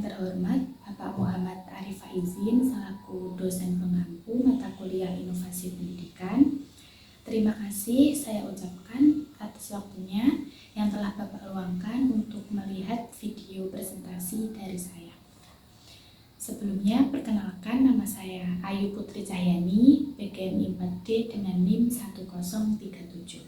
terhormat Bapak Muhammad Arif Faizin selaku dosen pengampu mata kuliah Inovasi Pendidikan. Terima kasih saya ucapkan atas waktunya yang telah Bapak luangkan untuk melihat video presentasi dari saya. Sebelumnya, perkenalkan, nama saya Ayu Putri Cahyani, PGMI 4D dengan NIM 1037.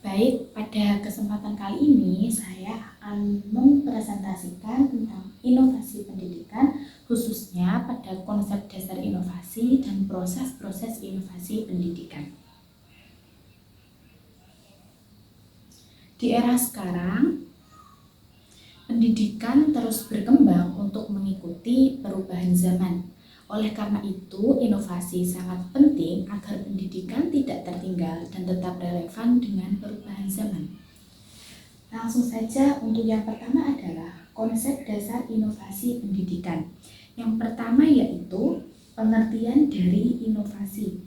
Baik, pada kesempatan kali ini saya akan mempresentasikan tentang inovasi pendidikan, khususnya pada konsep dasar inovasi dan proses-proses inovasi pendidikan. Di era sekarang, pendidikan terus berkembang untuk mengikuti perubahan zaman. Oleh karena itu, inovasi sangat penting agar pendidikan tidak tertinggal dan tetap relevan dengan perubahan zaman. Langsung saja, untuk yang pertama adalah konsep dasar inovasi pendidikan. Yang pertama yaitu pengertian dari inovasi.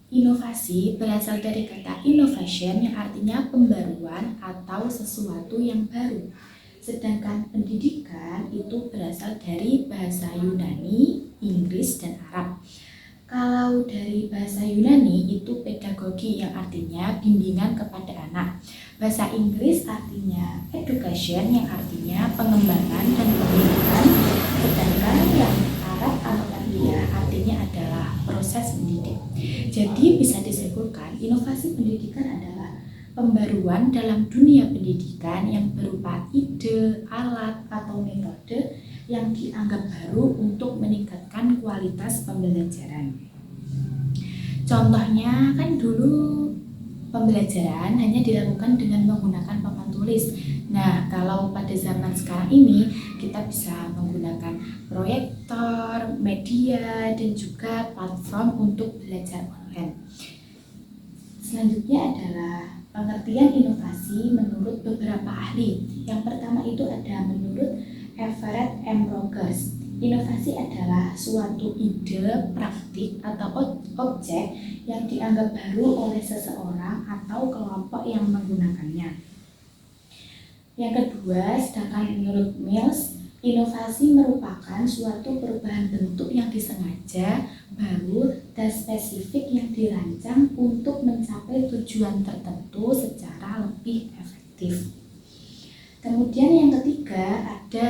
Inovasi berasal dari kata innovation yang artinya pembaruan atau sesuatu yang baru. Sedangkan pendidikan itu berasal dari bahasa Yunani, Inggris, dan Arab. Kalau dari bahasa Yunani itu pedagogi yang artinya bimbingan kepada anak. Bahasa Inggris artinya education yang artinya pengembangan dan pendidikan. Sedangkan yang Arab atau artinya adalah proses mendidik. Jadi bisa disimpulkan inovasi pendidikan adalah pembaruan dalam dunia pendidikan yang berupa ide, alat, atau metode yang dianggap baru untuk meningkatkan kualitas pembelajaran. Contohnya kan dulu pembelajaran hanya dilakukan dengan menggunakan papan tulis. Nah, kalau pada zaman sekarang ini kita bisa menggunakan proyektor, media, dan juga platform untuk belajar online. Selanjutnya adalah pengertian inovasi menurut beberapa ahli. Yang pertama itu ada menurut Everett M. Rogers. Inovasi adalah suatu ide, praktik, atau objek yang dianggap baru oleh seseorang atau kelompok yang menggunakannya. Yang kedua, sedangkan menurut Mills, inovasi merupakan suatu perubahan bentuk yang disengaja, baru, dan spesifik yang dirancang untuk mencapai tujuan tertentu secara lebih efektif. Kemudian yang ketiga ada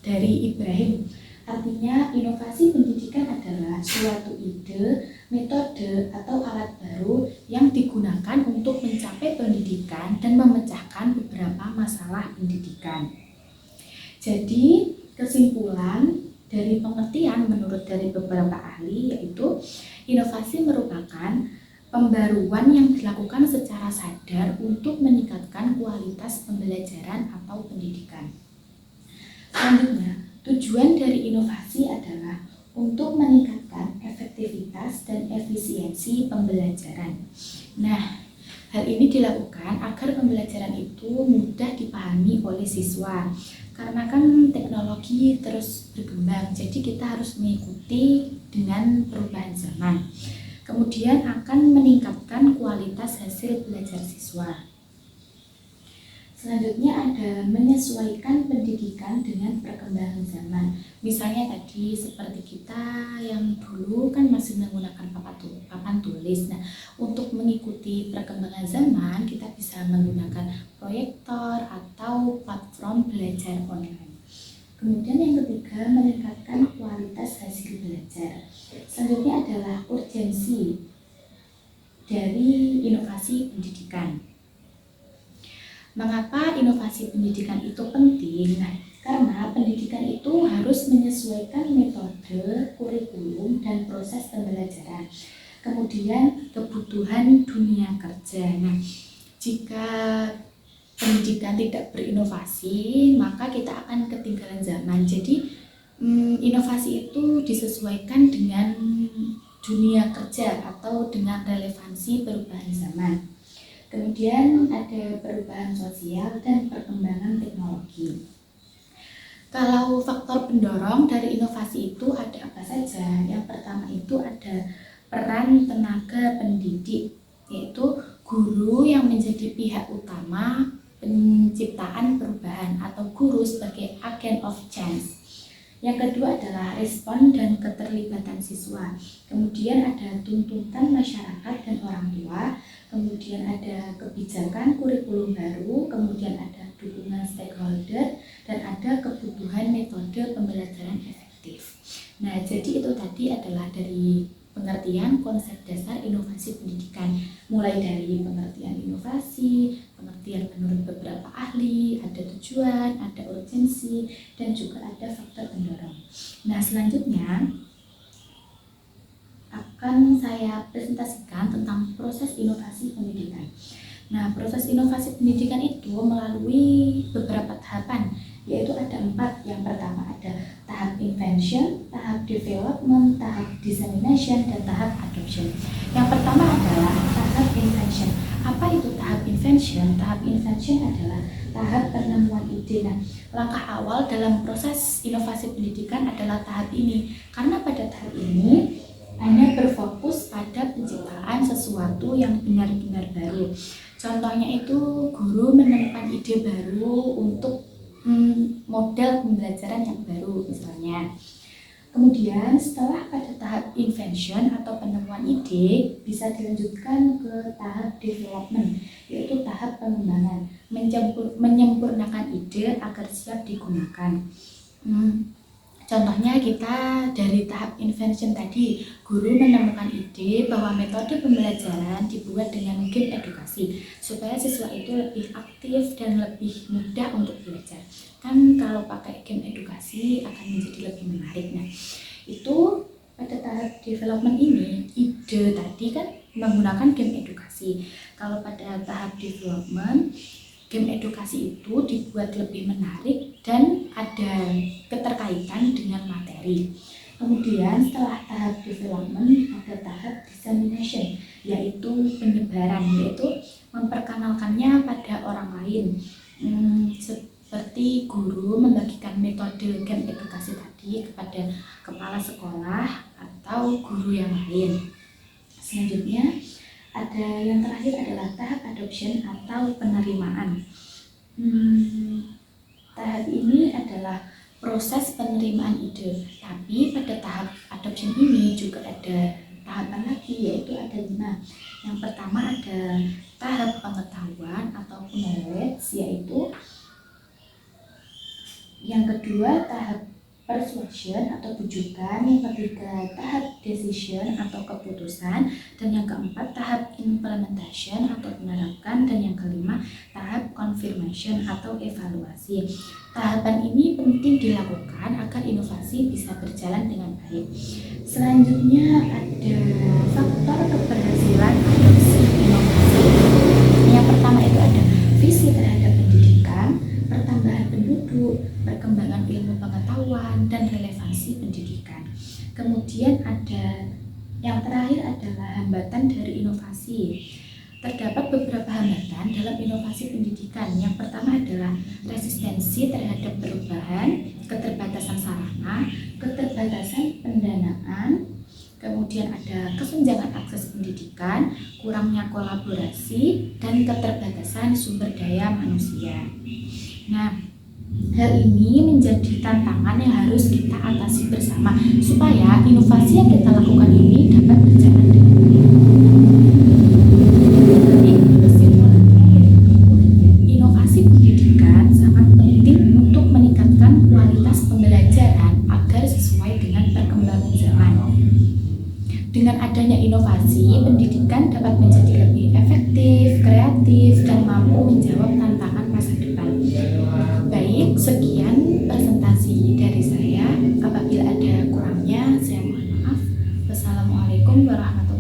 dari Ibrahim. Artinya inovasi pendidikan adalah suatu ide, metode, atau alat baru yang digunakan untuk mencapai pendidikan dan memecahkan beberapa masalah pendidikan. Jadi kesimpulan dari pengertian menurut dari beberapa ahli yaitu inovasi merupakan pembaruan yang dilakukan secara sadar untuk meningkatkan kualitas pembelajaran atau pendidikan. Selanjutnya, tujuan dari inovasi adalah untuk meningkatkan efektivitas dan efisiensi pembelajaran. Nah, hal ini dilakukan agar pembelajaran itu mudah dipahami oleh siswa. Karena kan teknologi terus berkembang, jadi kita harus mengikuti dengan perubahan zaman. Kemudian akan meningkatkan kualitas hasil belajar siswa. Selanjutnya ada menyesuaikan pendidikan dengan perkembangan zaman. Misalnya tadi seperti kita yang dulu kan masih menggunakan papan tulis. Nah, untuk mengikuti perkembangan zaman kita bisa menggunakan proyektor atau platform belajar online. Kemudian yang ketiga, meningkatkan kualitas hasil belajar. Selanjutnya adalah urgensi dari inovasi pendidikan. Mengapa inovasi pendidikan itu penting? Nah, karena pendidikan itu harus menyesuaikan metode, kurikulum, dan proses pembelajaran. Kemudian kebutuhan dunia kerja. Nah, jika pendidikan tidak berinovasi, maka kita akan ketinggalan zaman. Jadi, inovasi itu disesuaikan dengan dunia kerja atau dengan relevansi perubahan zaman. Kemudian ada perubahan sosial dan perkembangan teknologi. Kalau faktor pendorong dari inovasi itu ada apa saja? Yang pertama itu ada peran tenaga pendidik, yaitu guru yang menjadi pihak utama penciptaan perubahan atau guru sebagai agent of change. Yang kedua adalah respon dan keterlibatan siswa. Kemudian ada tuntutan masyarakat dan orang tua. Kemudian ada kebijakan kurikulum baru. Kemudian ada dukungan stakeholder. Dan ada kebutuhan metode pembelajaran efektif. Nah, jadi itu tadi adalah dari pengertian konsep dasar inovasi pendidikan, mulai dari pengertian inovasi, pengertian menurut beberapa ahli, ada tujuan, ada urgensi, dan juga ada faktor pendorong. Nah, selanjutnya akan saya presentasikan tentang proses inovasi pendidikan. Nah, proses inovasi pendidikan itu melalui beberapa tahapan, yaitu ada 4. Yang pertama ada tahap invention, tahap development, tahap dissemination, dan tahap adoption. Yang pertama adalah tahap invention. Apa itu tahap invention? Tahap invention adalah tahap penemuan ide. Nah, langkah awal dalam proses inovasi pendidikan adalah tahap ini, karena pada tahap ini hanya berfokus pada penciptaan sesuatu yang benar-benar baru. Contohnya itu guru menemukan ide baru untuk model pembelajaran yang baru misalnya. Kemudian setelah pada tahap invention atau penemuan ide, bisa dilanjutkan ke tahap development, yaitu tahap pengembangan, menyempurnakan ide agar siap digunakan. Contohnya kita dari tahap invention tadi, guru menemukan ide bahwa metode pembelajaran dibuat dengan game edukasi supaya siswa itu lebih aktif dan lebih mudah untuk belajar. Kan kalau pakai game edukasi akan menjadi lebih menarik. Nah, itu pada tahap development ini, ide tadi kan menggunakan game edukasi. Kalau pada tahap development, game edukasi itu dibuat lebih menarik dan ada keterkaitan dengan materi. Kemudian setelah tahap development ada tahap dissemination, yaitu penyebaran, yaitu memperkenalkannya pada orang lain. Seperti guru membagikan metode game edukasi tadi kepada kepala sekolah atau guru yang lain. Selanjutnya ada yang terakhir adalah tahap adoption atau penerimaan. Tahap ini adalah proses penerimaan ide. Tapi pada tahap adoption ini juga ada tahapan lagi, yaitu ada 5. Yang pertama ada tahap pengetahuan atau knowledge, yaitu yang kedua tahap persuasion atau bujukan, yang ketiga tahap decision atau keputusan, dan yang keempat tahap implementation atau menerapkan, dan yang kelima tahap confirmation atau evaluasi. Tahapan ini penting dilakukan agar inovasi bisa berjalan dengan baik. Selanjutnya ada faktor keberhasilan adopsi inovasi. Yang pertama itu ada visi terhadap pendidikan, pertambahan penduduk, perkembangan ilmu pengetahuan, dan relevansi pendidikan. Kemudian ada yang terakhir adalah hambatan dari inovasi. Terdapat beberapa hambatan dalam inovasi pendidikan. Yang pertama adalah resistensi terhadap perubahan, keterbatasan sarana, keterbatasan pendanaan, kemudian ada kesenjangan akses pendidikan, kurangnya kolaborasi, dan keterbatasan sumber daya manusia. Nah, hal ini menjadi tantangan yang harus kita atasi bersama supaya inovasi yang kita lakukan ini dapat berjalan dengan baik. Jadi, kesimpulannya yaitu inovasi pendidikan sangat penting untuk meningkatkan kualitas pembelajaran agar sesuai dengan perkembangan zaman. Dengan adanya inovasi, pendidikan dapat menjadi lebih efektif, kreatif, dan mampu menjawab tantangan masa depan. Baik, sekian presentasi dari saya. Apabila ada kurangnya, saya mohon maaf. Wassalamualaikum warahmatullahi wabarakatuh.